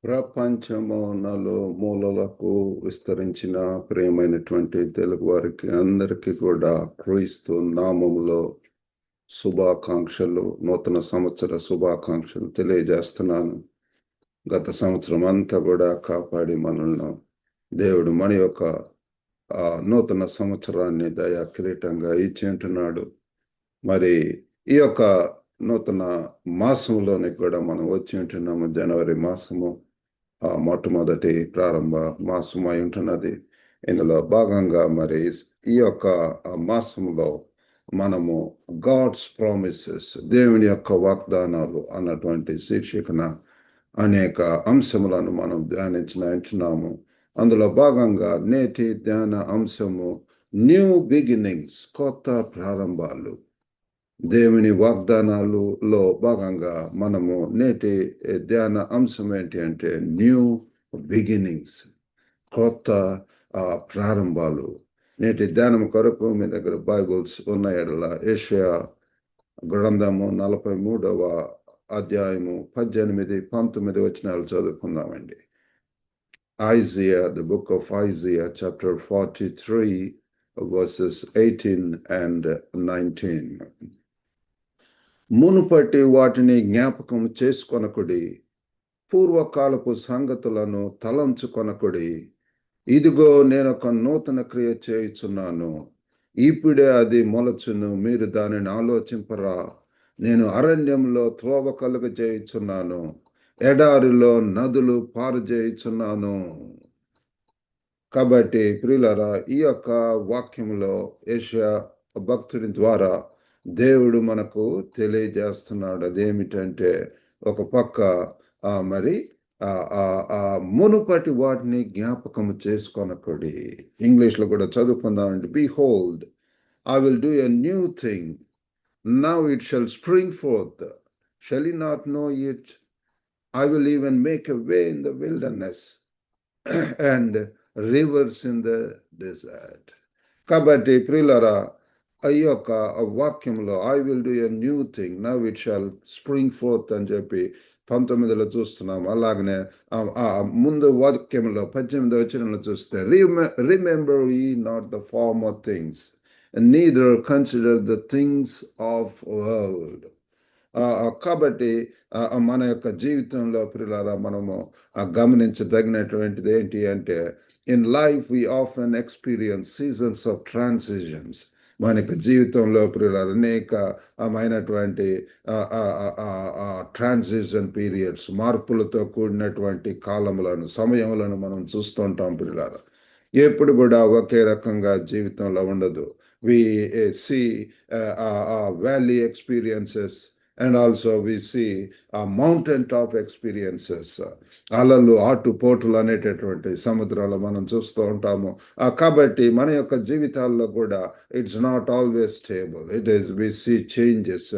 ప్రపంచము నలుమూలలకు విస్తరించిన ప్రియమైనటువంటి తెలుగు వారికి అందరికీ కూడా క్రీస్తు నామములో శుభాకాంక్షలు, నూతన సంవత్సర శుభాకాంక్షలు తెలియజేస్తున్నాను. గత సంవత్సరం అంతా కూడా కాపాడి మనల్ని దేవుడు మన యొక్క నూతన సంవత్సరాన్ని దయా కిరీటంగా ఇచ్చింటున్నాడు. మరి ఈ యొక్క నూతన మాసంలోనికి కూడా మనం వచ్చి ఉంటున్నాము. జనవరి మాసము మొట్టమొదటి ప్రారంభ మాసం అయి ఉంటున్నది. ఇందులో భాగంగా మరి ఈ యొక్క మాసంలో మనము గాడ్స్ ప్రామిసెస్, దేవుని యొక్క వాగ్దానాలు అన్నటువంటి శీర్షికన అనేక అంశములను మనం ధ్యానించున్నాము. అందులో భాగంగా నేటి ధ్యాన అంశము న్యూ బిగినింగ్స్, కొత్త ప్రారంభాలు. దేవుని వాగ్దానాలలో భాగంగా మనము నేటి ధ్యాన అంశం ఏంటి అంటే న్యూ బిగినింగ్స్, కొత్త ప్రారంభాలు. నేటి ధ్యానం కొరకు మీ దగ్గర బైబుల్స్ ఉన్న ఎడల యెషయా గ్రంథము 43వ అధ్యాయము 18, 19 వచనాలు చదువుకుందామండి. Isaiah, the book of Isaiah, chapter 43, verses 18 and 19. మునుపటి వాటిని జ్ఞాపకం చేసుకొనకుడి, పూర్వకాలపు సంగతులను తలంచుకొనకుడి. ఇదిగో నేను ఒక నూతన క్రియ చేయుచున్నాను, ఇప్పుడే అది మొలచును, మీరు దానిని ఆలోచింపరా. నేను అరణ్యంలో త్రోవ కలుగజేయుచున్నాను, ఎడారిలో నదులు పారుజేయుచున్నాను. కాబట్టి ప్రియులారా, ఈ యొక్క వాక్యంలో యెషయా భక్తుడి ద్వారా దేవుడు మనకు తెలియజేస్తున్నాడు. అదేమిటంటే ఒక పక్క మరి మునుపటి వాటిని జ్ఞాపకము చేసుకొనకుడి. ఇంగ్లీష్లో కూడా చదువుకుందామండి. Behold, I will do a new thing. Now it shall spring forth. Shall ye not know it? I will even make a way in the wilderness and rivers in the desert. కాబట్టి ప్రియులారా, ఈ యొక్క వాక్యంలో I will do a new thing, now it shall spring fourth అని చెప్పి 19లో చూస్తున్నాం. అలాగనే ముందు వాక్యంలో 18వ వచనంలో చూస్తే remember ye not the former things, neither consider the things of world. కాబట్టి మన యొక్క జీవితంలో ప్రియులారా మనము గమనించదగినటువంటిది ఏంటి అంటే, in life we often experience seasons of transitions. మన యొక్క జీవితంలో ప్రియులారా అనేకమైనటువంటి ట్రాన్సిషన్ పీరియడ్స్, మార్పులతో కూడినటువంటి కాలములను, సమయములను మనం చూస్తుంటాం ప్రియులారా. ఎప్పుడు కూడా ఒకే రకంగా జీవితంలో ఉండదు. We see valley experiences and also we see mountain top experiences. అలలు, ఆటుపోటులు అనేటటువంటి సముద్రాలు మనం చూస్తూ ఉంటాము. కాబట్టి మన యొక్క జీవితాల్లో కూడా it's not always stable. It is we see changes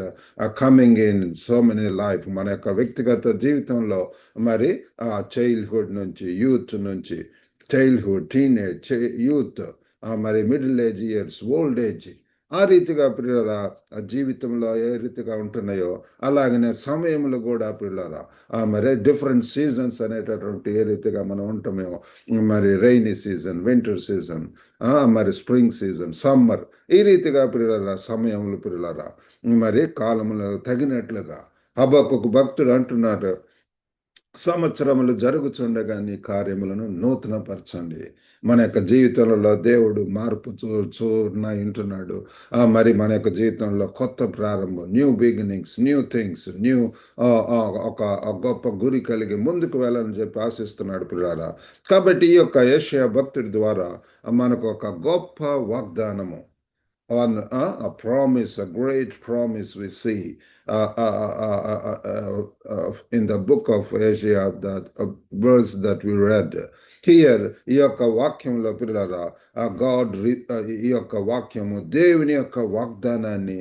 coming in so many life. మన యొక్క వ్యక్తిగత జీవితంలో మరి చైల్డ్హుడ్ నుంచి, యూత్ నుంచి, చైల్డ్హుడ్, టీనేజ్, యూత్, మరి middle age years, old age, ఆ రీతిగా ప్రియులారా జీవితంలో ఏ రీతిగా ఉంటున్నాయో అలాగనే సమయంలో కూడా ప్రియులారా మరి డిఫరెంట్ సీజన్స్ అనేటటువంటి ఏ రీతిగా మనం ఉంటామో, మరి రైనీ సీజన్, వింటర్ సీజన్, మరి స్ప్రింగ్ సీజన్, సమ్మర్, ఈ రీతిగా ప్రియులారా సమయంలో ప్రియులారా మరి కాలంలో తగినట్లుగా హబక్కూకు భక్తుడు అంటున్నాడు, సంవత్సరములు జరుగుచుండగా నీ కార్యములను నూతనపరచండి. మన యొక్క జీవితంలో దేవుడు మార్పు ఉంటున్నాడు. మరి మన యొక్క జీవితంలో కొత్త ప్రారంభం, new beginnings, new things, new ఒక గొప్ప గురి కలిగి ముందుకు వెళ్ళాలని చెప్పి ఆశిస్తున్నాడు పిల్లారా. కాబట్టి ఈ యొక్క యెషయా భక్తుడి ద్వారా మనకు ఒక గొప్ప వాగ్దానము, on a promise, a great promise we see in the book of Isaiah, that verse that we read here. ఈ యొక్క వాక్యంలో పిల్లరా గాడ్ ఈ యొక్క వాక్యము దేవుని యొక్క వాగ్దానాన్ని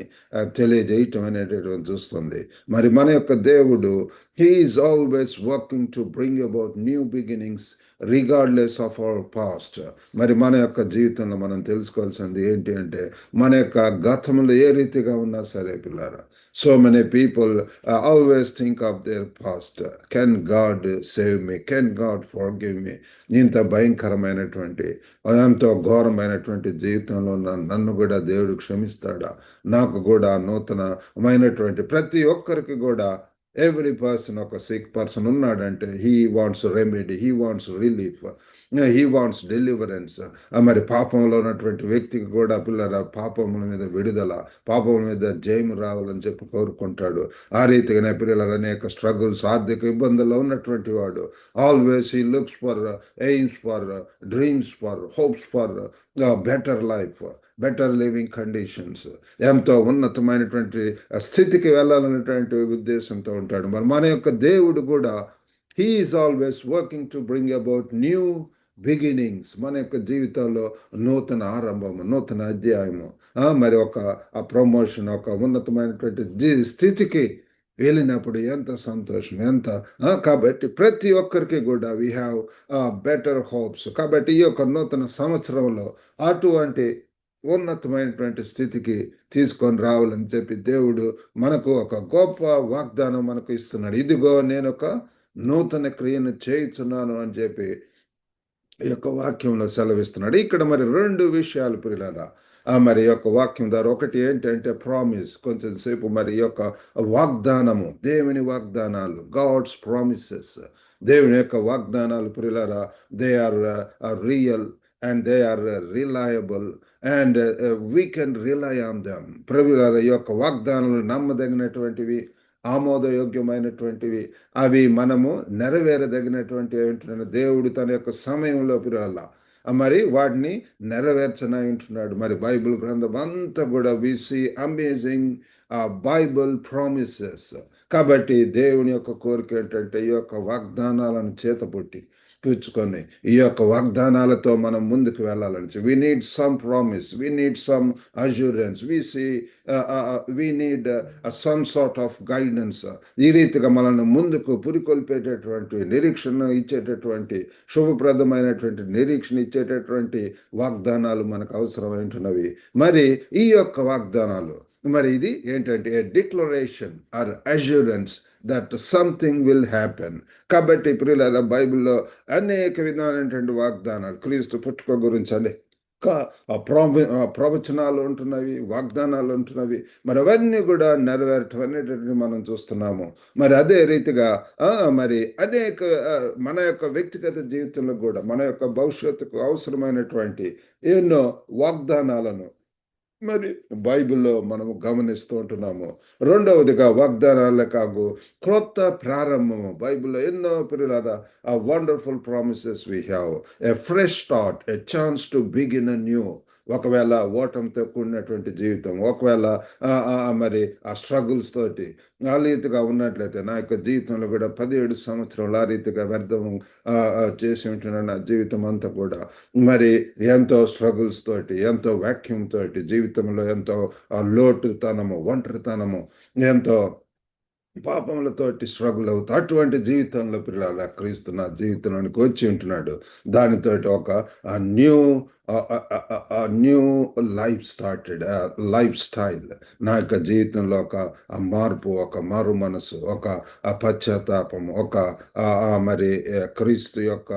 తెలియజేయటం అనేటటువంటి చూస్తుంది. మరి మన యొక్క దేవుడు He is always working to bring about new beginnings regardless of our past. మరి మన యొక్క జీవితంలో మనం తెలుసుకోవాల్సింది ఏంటి అంటే, మన యొక్క గతంలో ఏ రీతిగా ఉన్నా సరే పిల్లారా, so many people always think of their past. Can God save me, can God forgive me. ఇంత భయంకరమైనటువంటి, ఎంతో ఘోరమైనటువంటి జీవితంలో నన్ను కూడా దేవుడు క్షమిస్తాడా, నాకు కూడా నూతనమైనటువంటి ప్రతి ఒక్కరికి కూడా ఎవ్రీ పర్సన్ ఒక సిక్ పర్సన్ ఉన్నాడంటే he wants remedy, he wants relief, he wants deliverance. మరి పాపంలో ఉన్నటువంటి వ్యక్తికి కూడా పిల్లల పాపముల మీద విడుదల, పాపముల మీద జయము రావాలని చెప్పి కోరుకుంటాడు. ఆ రీతిగానే పిల్లల అనేక స్ట్రగుల్స్, ఆర్థిక ఇబ్బందుల్లో ఉన్నటువంటి వాడు always he looks for AIIMS for dreams for hopes for better life, better living conditions, ఎంతో ఉన్నతమైనటువంటి స్థితికి వెళ్ళాలనేటువంటి ఉద్దేశంతో ఉంటాడు. మరి మన యొక్క దేవుడు కూడా he is always working to bring about new beginnings. మన యొక్క జీవితంలో నూతన ఆరంభము, నూతన అధ్యాయము, మరి ఒక ప్రమోషన్, ఒక ఉన్నతమైనటువంటి స్థితికి వెళ్ళినప్పుడు ఎంత సంతోషం, ఎంత. కాబట్టి ప్రతి ఒక్కరికి కూడా వీ హ్యావ్ బెటర్ హోప్స్. కాబట్టి ఈ యొక్క నూతన సంవత్సరంలో అటువంటి ఉన్నతమైనటువంటి స్థితికి తీసుకొని రావాలని చెప్పి దేవుడు మనకు ఒక గొప్ప వాగ్దానం మనకు ఇస్తున్నాడు. ఇదిగో నేను ఒక నూతన క్రియను చేయుచున్నాను అని చెప్పి ఈ యొక్క వాక్యంలో సెలవిస్తున్నాడు. ఇక్కడ మరి రెండు విషయాలు పిల్లరా, మరి యొక్క వాక్యం ద్వారా ఒకటి ఏంటంటే ప్రామిస్. కొంచెం సేపు మరి ఈ యొక్క వాగ్దానము, దేవుని వాగ్దానాలు, గాడ్స్ ప్రామిసెస్, దేవుని యొక్క వాగ్దానాలు పిల్లరా, they are real and they are reliable and we can rely on them. ప్రభుల యొక్క వాగ్దానాలు నమ్మదగినటువంటివి, ఆమోదయోగ్యమైనటువంటివి, అవి మనము నెరవేరదగినటువంటి దేవుడు తన యొక్క సమయంలో పిల్లల మరి వాటిని నెరవేర్చనై ఉంటున్నాడు. మరి బైబిల్ గ్రంథం అంతా కూడా we see amazing Bible promises. కాబట్టి దేవుని యొక్క కోరిక ఏంటంటే ఈ యొక్క వాగ్దానాలను చేతపొట్టి కూర్చుకొని ఈ యొక్క వాగ్దానాలతో మనం ముందుకు వెళ్ళాలని. We need some promise, we need some assurance, we need some sort of guidance. ఈ రీతిగా మనల్ని ముందుకు పురికొల్పేటటువంటి, నిరీక్షణ ఇచ్చేటటువంటి, శుభప్రదమైనటువంటి నిరీక్షణ ఇచ్చేటటువంటి వాగ్దానాలు మనకు అవసరమైనవి. మరి ఈ యొక్క వాగ్దానాలు మరి ఇది ఏంటంటే declaration or assurance that something will happen. కాబట్టి ప్రియులారా, బైబిల్లో అనేక విధాలైనటువంటి వాగ్దానాలు, క్రీస్తు పుట్టుక గురించి అనేక ప్రవచనాలు ఉంటున్నవి, వాగ్దానాలు ఉంటున్నవి. మరి అవన్నీ కూడా నెరవేరటం అనేటువంటి మనం చూస్తున్నాము. మరి అదే రీతిగా మరి అనేక మన యొక్క వ్యక్తిగత జీవితంలో కూడా మన యొక్క భవిష్యత్తుకు అవసరమైనటువంటి ఎన్నో వాగ్దానాలను మరి బైబిల్లో మనము గమనిస్తూ ఉంటున్నాము. రెండవదిగా వాగ్దానాలే కాదు, క్రొత్త ప్రారంభము. బైబిల్లో ఎన్నో పిల్లల wonderful promises we have. A fresh start, a chance to begin a new. ఒకవేళ ఓటంతో కూడినటువంటి జీవితం, ఒకవేళ మరి ఆ స్ట్రగుల్స్ తోటి ఆ రీతిగా ఉన్నట్లయితే, నా యొక్క జీవితంలో కూడా 17 సంవత్సరాలు ఆ రీతిగా వ్యర్థం చేసి ఉంటున్న నా జీవితం అంతా కూడా మరి ఎంతో స్ట్రగుల్స్ తోటి, ఎంతో వాక్యూమ్ తోటి, జీవితంలో ఎంతో లోటుతనము, ఒంటరితనము, ఎంతో పాపములతోటి స్ట్రగుల్ అవుతూ అటువంటి జీవితంలో పిల్లల క్రీస్తు నా జీవితంలోనికి వచ్చి ఉంటున్నాడు. దానితో ఒక new life started, life style. నా యొక్క జీవితంలో ఒక మార్పు, ఒక మారు మనసు, ఒక పశ్చాత్తాపం, ఒక మరి క్రీస్తు యొక్క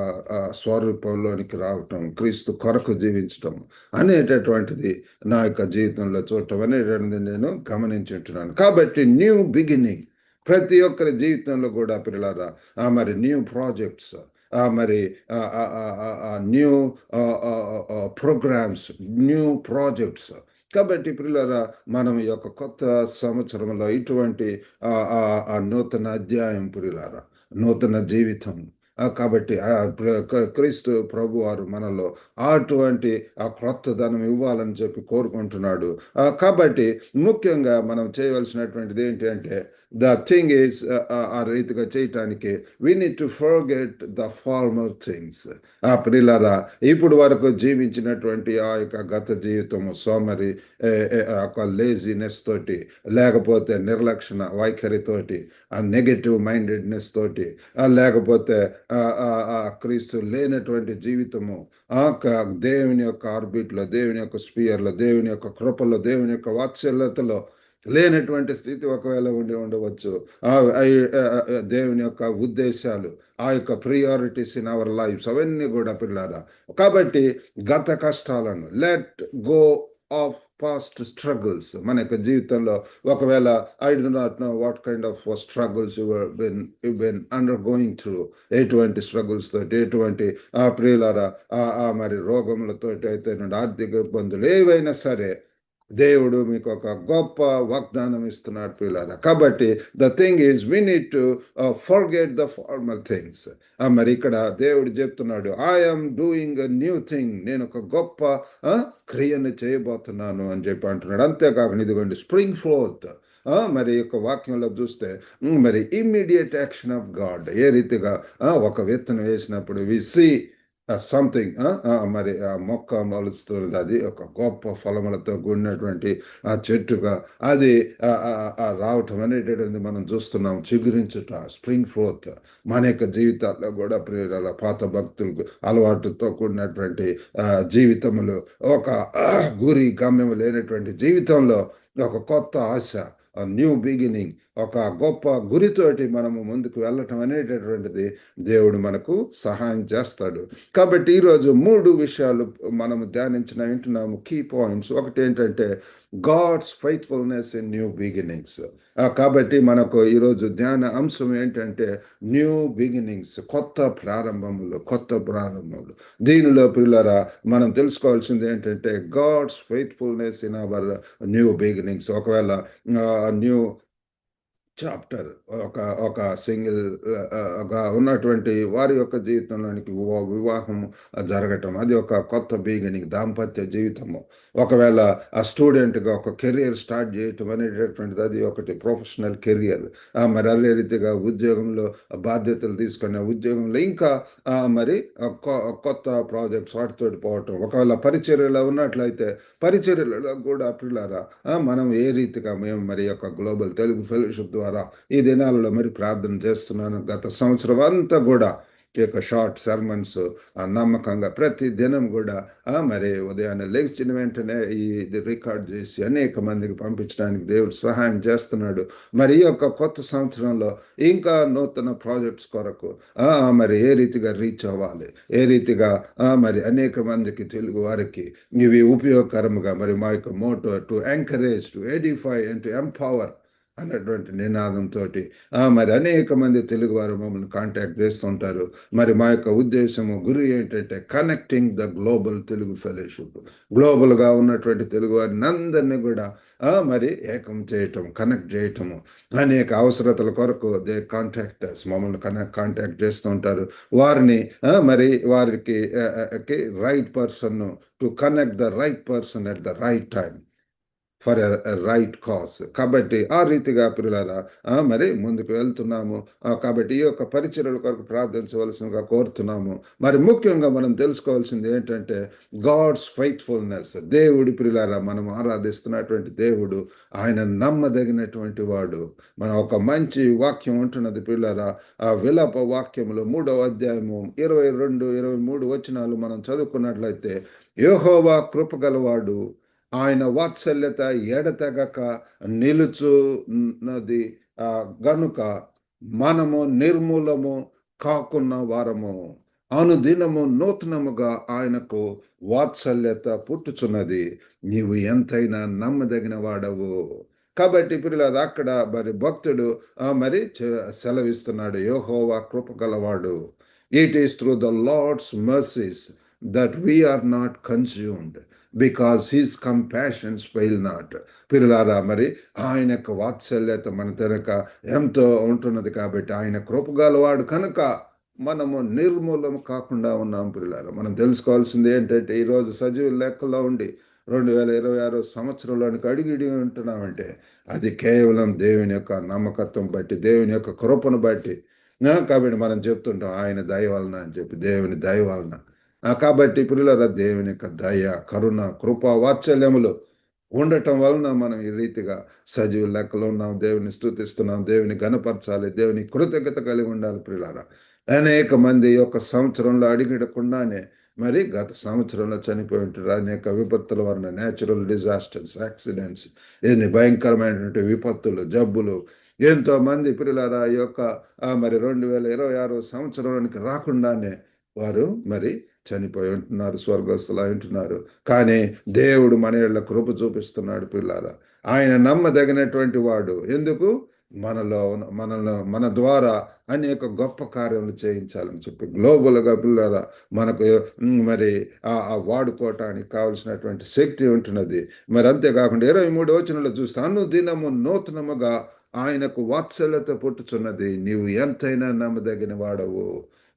స్వరూపంలోనికి రావటం, క్రీస్తు కొరకు జీవించటం అనేటటువంటిది నా యొక్క జీవితంలో చూడటం అనేటువంటిది నేను గమనించి ఉంటున్నాను. కాబట్టి న్యూ బిగినింగ్ ప్రతి ఒక్కరి జీవితంలో కూడా పిల్లలారా, మరి న్యూ ప్రాజెక్ట్స్, మరి న్యూ ప్రోగ్రామ్స్, న్యూ ప్రాజెక్ట్స్. కాబట్టి పిల్లలారా, మనం ఈ యొక్క కొత్త సంవత్సరంలో ఇటువంటి నూతన అధ్యాయం పిల్లలారా, నూతన జీవితం. కాబట్టి క్రీస్తు ప్రభు వారు మనలో అటువంటి క్రొత్తదనం ఇవ్వాలని చెప్పి కోరుకుంటున్నాడు. కాబట్టి ముఖ్యంగా మనం చేయవలసినటువంటిది ఏంటి అంటే, ద థింగ్ ఈస్ ఆ రీతిగా చేయటానికి we need to forget the former things. ఆ ప్రియులారా, ఇప్పుడు వరకు జీవించినటువంటి ఆ యొక్క గత జీవితము సోమరి, ఒక లేజినెస్ తోటి, లేకపోతే నిర్లక్షణ వైఖరితోటి, ఆ నెగటివ్ మైండెడ్నెస్ తోటి, లేకపోతే క్రీస్తు లేనటువంటి జీవితము, దేవుని యొక్క ఆర్బిట్లో, దేవుని యొక్క స్పియర్లో, దేవుని యొక్క కృపలో, దేవుని యొక్క వాత్సల్యతలో లేనటువంటి స్థితి ఒకవేళ ఉండవచ్చు. దేవుని యొక్క ఉద్దేశాలు, ఆ యొక్క ప్రియారిటీస్ ఇన్ అవర్ లైఫ్స్ అవన్నీ కూడా పిల్లారా. కాబట్టి గత కష్టాలను let go of past struggles. మన యొక్క జీవితంలో ఒకవేళ I do not know what kind of struggles you Ben under going through, ఎటువంటి స్ట్రగుల్స్ తోటి, ఎటువంటి ప్రియులారా మరి రోగములతో అయితే నుండి, ఆర్థిక ఇబ్బందులు ఏవైనా సరే దేవుడు మీకు ఒక గొప్ప వాగ్దానం ఇస్తున్నాడు పిల్లల. కాబట్టి the thing is we need to forget the formal things. మరి ఇక్కడ దేవుడు చెప్తున్నాడు, I'm doing a new thing, నేను ఒక గొప్ప క్రియను చేయబోతున్నాను అని చెప్పి అంటున్నాడు. అంతేకాకుండా ఇదిగోండి స్ప్రింగ్ ఫోర్త్. మరి యొక్క వాక్యంలో చూస్తే మరి ఇమ్మీడియట్ యాక్షన్ ఆఫ్ గాడ్, ఏ రీతిగా ఒక విత్తనం వేసినప్పుడు వి సీ సంథింగ్, మరి ఆ మొక్క మొలుస్తుంది, అది ఒక గొప్ప ఫలములతో కూడినటువంటి ఆ చెట్టుగా అది రావటం అనేటటువంటి మనం చూస్తున్నాం. చిగురించుట, స్ప్రింగ్ ఫోర్త్. మన యొక్క జీవితాల్లో కూడా ప్రేరణ పాత భక్తులకు అలవాటుతో కూడినటువంటి జీవితములు, ఒక గురి గమ్యం లేనటువంటి జీవితంలో ఒక కొత్త ఆశ, న్యూ బిగినింగ్, ఒక గొప్ప గురితోటి మనము ముందుకు వెళ్ళటం అనేటటువంటిది దేవుడు మనకు సహాయం చేస్తాడు. కాబట్టి ఈరోజు 3 విషయాలు మనము వింటున్నాము, కీ పాయింట్స్. ఒకటి ఏంటంటే God's faithfulness in new beginnings. కాబట్టి మనకు ఈరోజు ధ్యాన అంశం ఏంటంటే న్యూ బిగినింగ్స్, కొత్త ప్రారంభములు. దీనిలో పిల్లరా మనం తెలుసుకోవాల్సింది ఏంటంటే God's faithfulness in our new beginnings. ఒకవేళ న్యూ చాప్టర్, ఒక సింగిల్ గా ఉన్నటువంటి వారి యొక్క జీవితంలోనికి వివాహం జరగటం, అది ఒక కొత్త బిగినింగ్. దాంపత్య జీవితము, ఒకవేళ ఆ స్టూడెంట్గా ఒక కెరియర్ స్టార్ట్ చేయటం అనేటటువంటిది, అది ఒకటి ప్రొఫెషనల్ కెరియర్. మరి అదే రీతిగా ఉద్యోగంలో బాధ్యతలు తీసుకునే ఉద్యోగంలో ఇంకా మరి కొత్త ప్రాజెక్ట్స్ వాటితోటి పోవటం. ఒకవేళ పరిచర్యలో ఉన్నట్లయితే పరిచర్యలలో కూడా పిల్లారా మనం ఏ రీతిగా మేము మరి యొక్క గ్లోబల్ తెలుగు ఫెలోషిప్ ద్వారా ఈ దినాలలో మరి ప్రార్థన చేస్తున్నాను. గత సంవత్సరం అంతా కూడా ఈ యొక్క షార్ట్ సర్మన్స్ నమ్మకంగా ప్రతి దినం కూడా మరి ఉదయాన్నే లేచిన వెంటనే ఇది రికార్డ్ చేసి అనేక మందికి పంపించడానికి దేవుడు సహాయం చేస్తున్నాడు. మరి ఈ యొక్క కొత్త సంవత్సరంలో ఇంకా నూతన ప్రాజెక్ట్స్ కొరకు మరి ఏ రీతిగా రీచ్ అవ్వాలి, ఏ రీతిగా మరి అనేక మందికి, తెలుగు వారికి ఇవి ఉపయోగకరముగా, మరి మా యొక్క motto to encourage, to edify and to empower అన్నటువంటి నినాదంతో మరి అనేక మంది తెలుగు వారు మమ్మల్ని కాంటాక్ట్ చేస్తుంటారు. మరి మా యొక్క ఉద్దేశము, గురి ఏంటంటే connecting the global Telugu fellowship. గ్లోబల్గా ఉన్నటువంటి తెలుగు వారిని అందరినీ కూడా మరి ఏకం చేయటం, కనెక్ట్ చేయటము. అనేక అవసరతల కొరకు దే కాంటాక్టర్స్ మమ్మల్ని కాంటాక్ట్ చేస్తుంటారు. వారిని మరి వారికి right person to connect the right person at the right time for a right cause. కాబట్టి ఆ రీతిగా పిల్లలారా మరి ముందుకు వెళ్తున్నాము. కాబట్టి ఈ యొక్క పరిచర్యల కొరకు ప్రార్థించవలసిందిగా కోరుతున్నాము. మరి ముఖ్యంగా మనం తెలుసుకోవాల్సింది ఏంటంటే గాడ్స్ ఫెయిత్ఫుల్నెస్. దేవుడి పిల్లలారా, మనం ఆరాధిస్తున్నటువంటి దేవుడు ఆయన నమ్మదగినటువంటి వాడు. మనం ఒక మంచి వాక్యం ఉంటున్నది పిల్లలారా, ఆ విలాప వాక్యములు 3వ అధ్యాయము 22, 23 వచనాలు మనం చదువుకున్నట్లయితే, యెహోవా కృపగలవాడు, ఆయన వాత్సల్యత ఎడతెగక నిలుచున్నది గనుక మనము నిర్మూలము కాకున్న వారము. అనుదినము నూతనముగా ఆయనకు వాత్సల్యత పుట్టుచున్నది. నీవు ఎంతైనా నమ్మదగిన వాడవు. కాబట్టి పిల్లలు అక్కడ మరి భక్తుడు మరి సెలవిస్తున్నాడు, యెహోవా కృపగలవాడు. It is through the Lord's mercies that we are not consumed because his compassions fail not. పిల్లలారా, మరి ఆయన యొక్క వాత్సల్యత మన తెరక ఎంతో ఉంటున్నది. కాబట్టి ఆయన కృపగలవాడు కనుక మనము నిర్మూలము కాకుండా ఉన్నాం. పిల్లలారా, మనం తెలుసుకోవాల్సింది ఏంటంటే ఈరోజు సజీవ లెక్కలో ఉండి 2026 సంవత్సరంలోనికి అడిగి ఉంటున్నామంటే అది కేవలం దేవుని యొక్క నమ్మకత్వం బట్టి, దేవుని యొక్క కృపను బట్టి. కాబట్టి మనం చెప్తుంటాం ఆయన దయ వలన అని చెప్పి, దేవుని దయ వలన. కాబట్టి పిల్లల దేవుని యొక్క దయ, కరుణ, కృప, వాత్సల్యములు ఉండటం వలన మనం ఈ రీతిగా సజీవ లెక్కలో ఉన్నాం, దేవుని స్తుతిస్తున్నాం, దేవుని గణపరచాలి, దేవుని కృతజ్ఞత కలిగి ఉండాలి ప్రియులారా. అనేక మంది ఈ యొక్క సంవత్సరంలో అడిగడకుండానే మరి గత సంవత్సరంలో చనిపోయి ఉంటారు. అనేక విపత్తుల వలన, న్యాచురల్ డిజాస్టర్స్, యాక్సిడెంట్స్, ఎన్ని భయంకరమైనటువంటి విపత్తులు, జబ్బులు, ఎంతో మంది పిల్లలారా ఈ యొక్క మరి 2026 సంవత్సరానికి రాకుండానే వారు మరి చనిపోయి ఉంటున్నారు, స్వర్గస్థులు ఉంటున్నారు. కానీ దేవుడు మన ఏళ్ళ కృప చూపిస్తున్నాడు పిల్లారా. ఆయన నమ్మదగినటువంటి వాడు. ఎందుకు? మన ద్వారా అనేక గొప్ప కార్యములు చేయించాలని చెప్పి గ్లోబల్గా పిల్లారా మనకు మరి ఆ వాడుకోవటానికి కావలసినటువంటి శక్తి ఉంటున్నది. మరి అంతేకాకుండా 23 వచనంలో చూస్తే అనుదినము నూతనముగా ఆయనకు వాత్సల్యత పుట్టుచున్నది, నీవు ఎంతైనా నమ్మదగిన వాడవు.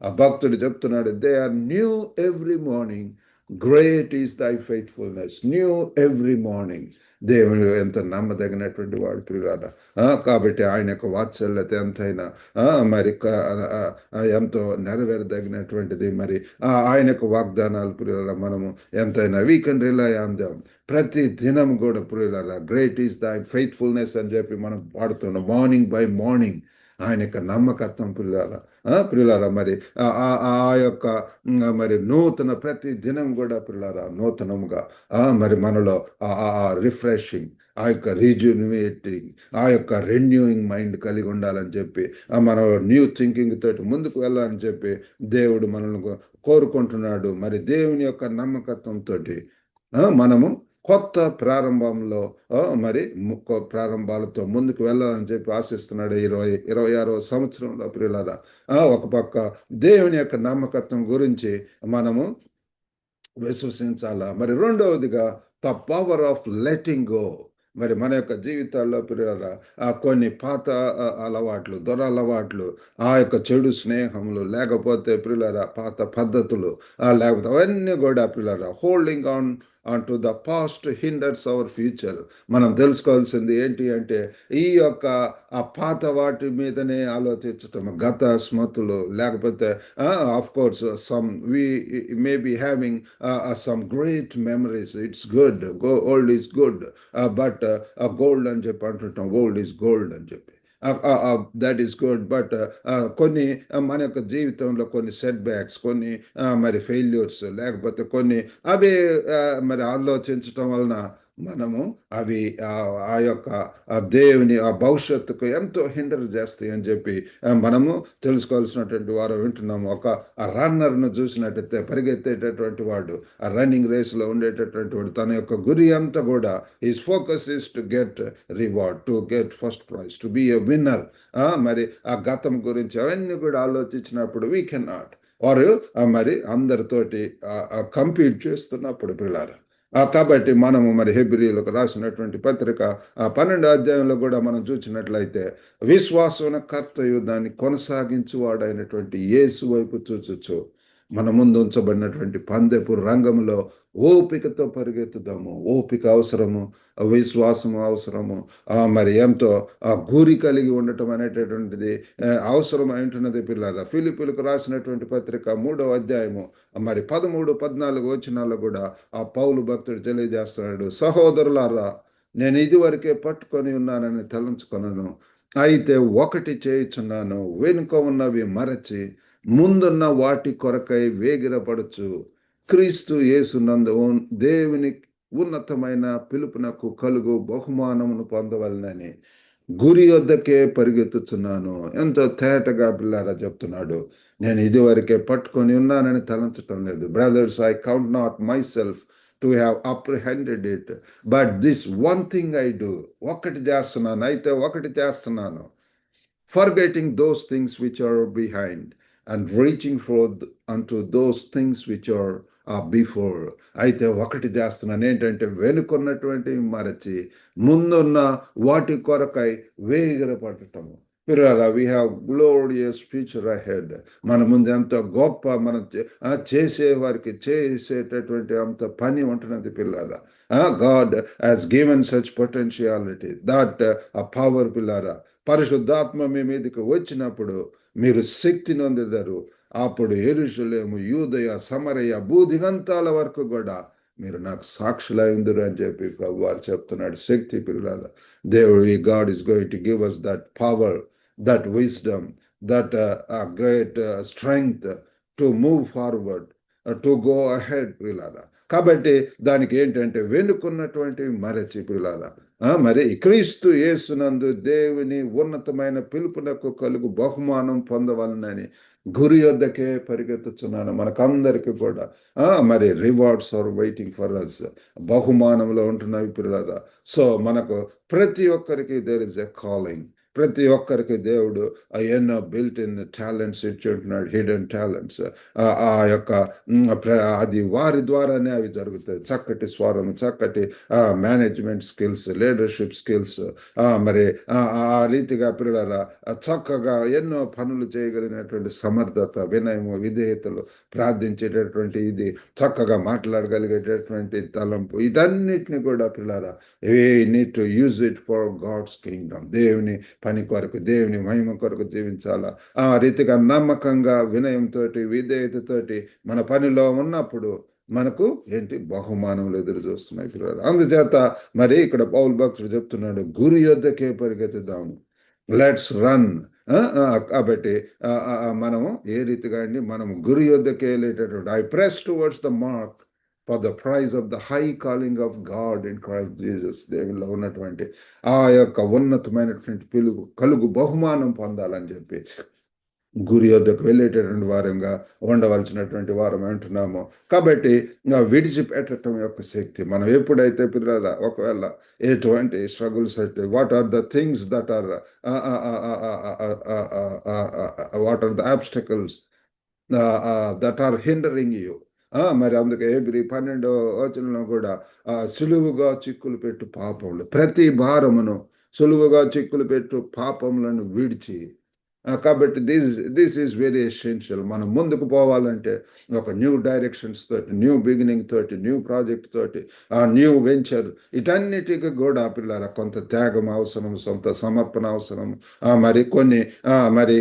ఆ భక్తుడు చెప్తున్నాడు, they are new every morning, great is thy faithfulness, new every morning. దేవుడు ఎంత నమ్మదగినటువంటి వాడు ప్రియులారా. కాబట్టి ఆయన యొక్క వాత్సల్యత ఎంతైనా మరి ఎంతో నెరవేరదగినటువంటిది. మరి ఆయన యొక్క వాగ్దానాలు ప్రియులారా మనము ఎంతైనా we can rely on them. ప్రతి దినం కూడా ప్రియులారా గ్రేట్ ఈస్ దై ఫెయిత్ఫుల్నెస్ అని చెప్పి మనం పాడుతున్నాం. మార్నింగ్ బై మార్నింగ్ ఆయన యొక్క నమ్మకత్వం ప్రియులారా మరి ఆ యొక్క మరి నూతన ప్రతి దినం కూడా ప్రియులారా నూతనముగా మరి మనలో రిఫ్రెషింగ్, ఆ యొక్క రీజునివేటింగ్, ఆ యొక్క రెన్యూయింగ్ మైండ్ కలిగి ఉండాలని చెప్పి మనం న్యూ థింకింగ్ తోటి ముందుకు వెళ్ళాలని చెప్పి దేవుడు మనల్ని కోరుకుంటున్నాడు. మరి దేవుని యొక్క నమ్మకత్వంతో మనము కొత్త ప్రారంభంలో మరి ప్రారంభాలతో ముందుకు వెళ్ళాలని చెప్పి ఆశిస్తున్నాడు 2026 సంవత్సరంలో ప్రియులారా. ఒక పక్క దేవుని యొక్క నమ్మకత్వం గురించి మనము విశ్వసించాలా. మరి రెండవదిగా the power of letting go. మరి మన యొక్క జీవితాల్లో ప్రియులారా కొన్ని పాత అలవాట్లు, దురలవాట్లు, ఆ యొక్క చెడు స్నేహములు, లేకపోతే ప్రియులారా పాత పద్ధతులు, లేకపోతే అవన్నీ కూడా ప్రియులారా holding on to the past hinders our future. మనం తెలుసుకోవాల్సింది ఏంటి అంటే ఈ యొక్క ఆ పాత వాటి మీదనే ఆలోచించటం, గత స్మృతులు, లేకపోతే of course some we may be having some great memories. It's good, old is good, but gold అని చెప్పి అంటుంటాం, ఓల్డ్ ఈజ్ గోల్డ్ అని చెప్పి. దట్ ఈస్ గుడ్, బట్ కొన్ని మన యొక్క జీవితంలో కొన్ని సెట్ బ్యాక్స్, కొన్ని మరి ఫెయిల్యూర్స్, లేకపోతే కొన్ని అవి మరి ఆలోచించటం వలన మనము అవి ఆ యొక్క దేవుని ఆ భవిష్యత్తుకు ఎంతో హిండర్ చేస్తాయి అని చెప్పి మనము తెలుసుకోవాల్సినటువంటి వారు వింటున్నాము. ఒక రన్నర్ను చూసినట్టయితే పరిగెత్తేటటువంటి వాడు, ఆ రన్నింగ్ రేస్లో ఉండేటటువంటి వాడు తన యొక్క గురి అంతా కూడా his focus is to get reward, to get first prize, to be a winner. మరి ఆ గతం గురించి అవన్నీ కూడా ఆలోచించినప్పుడు వీ కెన్ నాట్, వారు మరి అందరితోటి కంపీట్ చేస్తున్నప్పుడు పిల్లారు. కాబట్టి మనము మరి హెబ్రీయులకు రాసినటువంటి పత్రిక 12వ అధ్యాయంలో కూడా మనం చూసినట్లయితే విశ్వాసం కర్తయు దాన్ని కొనసాగించువాడైనటువంటి యేసు వైపు చూచొచ్చు మన ముందు ఉంచబడినటువంటి పందెపు రంగంలో ఓపికతో పరిగెత్తుదాము. ఓపిక అవసరము, విశ్వాసము అవసరము, మరి ఎంతో గురి కలిగి ఉండటం అనేటటువంటిది అవసరమై ఉంటున్నది పిల్లల. ఫిలిప్పీలకు రాసినటువంటి పత్రిక 3వ అధ్యాయము మరి 13, 14 వచనాల్లో కూడా ఆ పౌలు భక్తుడు తెలియజేస్తున్నాడు, సహోదరులారా నేను ఇదివరకే పట్టుకొని ఉన్నానని తలంచుకొనను, అయితే ఒకటి చేయుచున్నాను, వెనుక ఉన్నవి మరచి ముందున్న వాటి కొరకై వేగిరపడుచు క్రీస్తు యేసునందు దేవుని ఉన్నతమైన పిలుపునకు కలుగు బహుమానమును పొందవలనని గురి వద్దకే పరిగెత్తుతున్నాను. ఎంతో తేటగా పిల్లారా చెప్తున్నాడు. నేను ఇదివరకే పట్టుకొని ఉన్నానని తలంచటం లేదు. Brothers, I count not my self to have apprehended it, but this one thing I do. ఒకటి చేస్తున్నాను, అయితే ఒకటి చేస్తున్నాను, forgetting those things which are behind and reaching forth unto those things which are before. అయితే ఒకటి చేస్తున్నాను, ఏంటంటే వెనుకున్నటువంటి మరచి ముందున్న వాటి కొరకై వేగిరపడటము. పిల్లరా, we have glorious future ahead. మన ముందు ఎంతో గొప్ప మనం చేసే వారికి చేసేటటువంటి అంత పని ఉంటున్నది పిల్లరా. God has given such potentiality that ఆ పవర్ పిల్లరా. పరిశుద్ధాత్మ మీ మీదకి వచ్చినప్పుడు మీరు శక్తి నొందెదరు. అప్పుడు యెరూషలేము, యూదయ, సమరయ, భూదిగంతాల వరకు కూడా మీరు నాకు సాక్షులైందురు అని చెప్పి ప్రభు వారు చెప్తున్నాడు. శక్తి పిల్లల దేవుడు, ఈ God is going to give us that power, that wisdom, that great strength to move forward, to go ahead పిల్లారా. కాబట్టి దానికి ఏంటంటే వెనుకున్నటువంటి మరచి పిల్లారా. మరి క్రీస్తు యేసునందు దేవుని ఉన్నతమైన పిలుపునకు కలుగు బహుమానం పొందవలనని గురి యొద్దకే పరిగెత్తుచున్నాను. మనకందరికి కూడా మరి rewards are waiting for us. బహుమానంలో ఉంటున్నవి పిల్లారా. సో మనకు ప్రతి ఒక్కరికి దేర్ ఇస్ ఎ కాలింగ్. ప్రతి ఒక్కరికి దేవుడు ఎన్నో బిల్ట్ ఇన్ టాలెంట్స్ ఇచ్చి ఉంటున్నాడు, హిడెన్ టాలెంట్స్. ఆ యొక్క అది వారి ద్వారానే అవి జరుగుతాయి. చక్కటి స్వరం, చక్కటి మేనేజ్మెంట్ స్కిల్స్, లీడర్షిప్ స్కిల్స్, మరి ఆ రీతిగా పిల్లల చక్కగా ఎన్నో పనులు చేయగలిగినటువంటి సమర్థత, వినయము, విధేయతలు, ప్రార్థించేటటువంటి ఇది, చక్కగా మాట్లాడగలిగేటటువంటి తలంపు, వీటన్నిటిని కూడా పిల్లల we need to use it for God's kingdom. దేవుని పని కొరకు, దేవుని మహిమ కొరకు జీవించాలా. ఆ రీతిగా నమ్మకంగా, వినయంతో, విధేయతతోటి మన పనిలో ఉన్నప్పుడు మనకు ఏంటి బహుమానములు ఎదురు చూస్తున్నాయి పిల్లలు. అందుచేత మరి ఇక్కడ పౌలు భక్తుడు చెప్తున్నాడు, గురి యొద్దకే పరిగెత్తుదాము, లెట్స్ రన్. కాబట్టి మనము ఏ రీతిగా అండి, మనము గురి యొద్దకే వెళ్ళేటటువంటి I press towards the mark for the prize of the high calling of God in Christ Jesus. దేవుల్లో ఉన్నటువంటి ఆ యొక్క ఉన్నతమైనటువంటి కలుగు బహుమానం పొందాలని చెప్పి గురి వద్దకు వెళ్ళేటటువంటి వారంగా ఉండవలసినటువంటి వారం అంటున్నాము. కాబట్టి విడిచిపెట్టడం యొక్క శక్తి మనం ఎప్పుడైతే పిల్లల ఒకవేళ ఎటువంటి స్ట్రగుల్స్ అయితే, what are the things that are what are the obstacles that are hindering you. మరి అందుకే Hébరీ 12వ వచనంలో కూడా సులువుగా చిక్కులు పెట్టు పాపములు, ప్రతి భారమును సులువుగా చిక్కులు పెట్టు పాపములను విడిచి. కాబట్టి దిస్ ఈజ్ వెరీ ఎసెన్షియల్. మనం ముందుకు పోవాలంటే ఒక న్యూ డైరెక్షన్స్ తోటి, న్యూ బిగినింగ్ తోటి, న్యూ ప్రాజెక్ట్ తోటి, న్యూ వెంచర్, వీటన్నిటికి కూడా పిల్లల కొంత త్యాగం అవసరం, సొంత సమర్పణ అవసరం. మరి కొన్ని మరి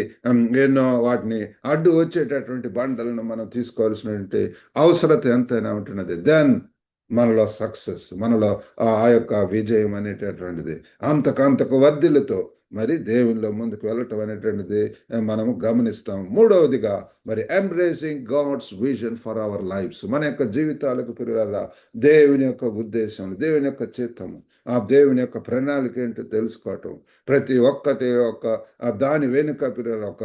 ఎన్నో వాటిని అడ్డు వచ్చేటటువంటి బండలను మనం తీసుకోవాల్సినటువంటి అవసరత ఎంతైనా ఉంటున్నది. దెన్ మనలో సక్సెస్, మనలో ఆ యొక్క విజయం అనేటటువంటిది అంతకంతకు వర్ధిల్లుతో మరి దేవునిలో ముందుకు వెళ్ళటం అనేటువంటిది మనము గమనిస్తాం. మూడవదిగా మరి embracing God's vision for our lifes. మన యొక్క జీవితాలకు పిల్లల దేవుని యొక్క ఉద్దేశం, దేవుని యొక్క చిత్తము, ఆ దేవుని యొక్క ప్రణాళిక ఏంటో తెలుసుకోవటం. ప్రతి ఒక్కటి ఒక దాని వెనుక పిల్లల ఒక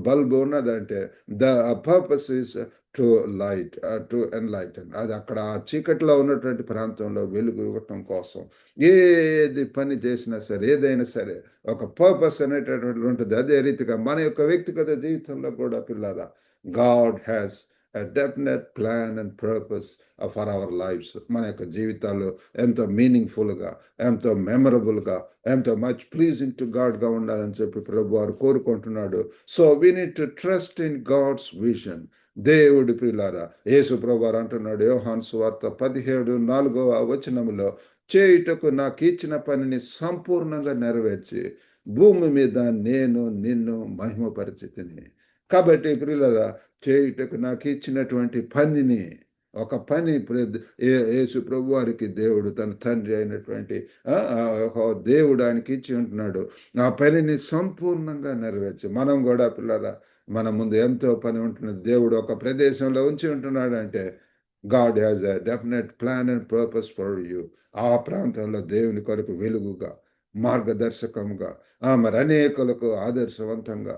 బల్బు ఉన్నదంటే the purpose is to light, to enlighten. అది అక్కడ ఆ చీకట్లో ఉన్నటువంటి ప్రాంతంలో వెలుగు ఇవ్వటం కోసం ఏది పని చేసినా సరే, ఏదైనా సరే ఒక పర్పస్ అనేటటువంటి ఉంటుంది. అదే రీతిగా మన యొక్క వ్యక్తిగత జీవితంలో కూడా పిల్లరా, God has a definite plan and purpose for our lives. మన యొక్క జీవితాల్లో ఎంతో మీనింగ్ఫుల్గా, ఎంతో మెమరబుల్గా, ఎంతో మచ్ ప్లీజింగ్ టు గాడ్గా ఉండాలని చెప్పి ప్రభు వారు కోరుకుంటున్నాడు. So we need to trust in God's vision. దేవుడి ప్రియులారా, యేసు ప్రభువారు అంటున్నాడు యోహాను సువార్త 17:4వ వచనములో, చేయుటకు నాకు ఇచ్చిన పనిని సంపూర్ణంగా నెరవేర్చి భూమి మీద నేను నిన్ను మహిమపరిచితిని. కాబట్టి ప్రియులారా, చేయుటకు నాకు ఇచ్చినటువంటి పనిని, ఒక పని యేసు ప్రభు వారికి దేవుడు తన తండ్రి అయినటువంటి దేవుడు ఆయనకి ఇచ్చి ఉంటున్నాడు. ఆ పనిని సంపూర్ణంగా నెరవేర్చి మనం కూడా పిల్లల మన ముందు ఎంతో పని ఉంటున్నది. దేవుడు ఒక ప్రదేశంలో ఉంచి ఉంటున్నాడు అంటే God has a definite plan and purpose for you. ఆ ప్రాంతంలో దేవుని కొరకు వెలుగుగా, మార్గదర్శకంగా, మరి అనేకులకు ఆదర్శవంతంగా,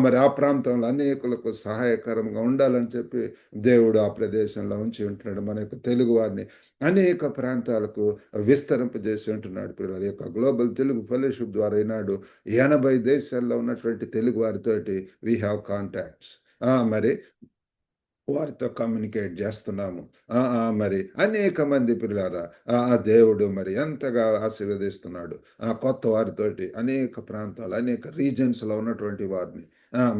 మరి ఆ ప్రాంతంలో అనేకులకు సహాయకరంగా ఉండాలని చెప్పి దేవుడు ఆ ప్రదేశంలో ఉంచి ఉంటున్నాడు. మన యొక్క తెలుగు వారిని అనేక ప్రాంతాలకు విస్తరింపజేసి ఉంటున్నాడు. పిల్లల యొక్క గ్లోబల్ తెలుగు ఫెలోషిప్ ద్వారా ఈనాడు 80 దేశాల్లో ఉన్నటువంటి తెలుగు వారితోటి వీ హ్యావ్ కాంటాక్ట్స్. మరి వారితో కమ్యూనికేట్ జేస్తున్నాము. మరి అనేక మంది ప్రియులారా ఆ దేవుడు మరి ఎంతగా ఆశీర్వదిస్తున్నాడు. కొత్త వారితోటి అనేక ప్రాంతాలు, అనేక రీజియన్స్‌లో ఉన్నటువంటి వారిని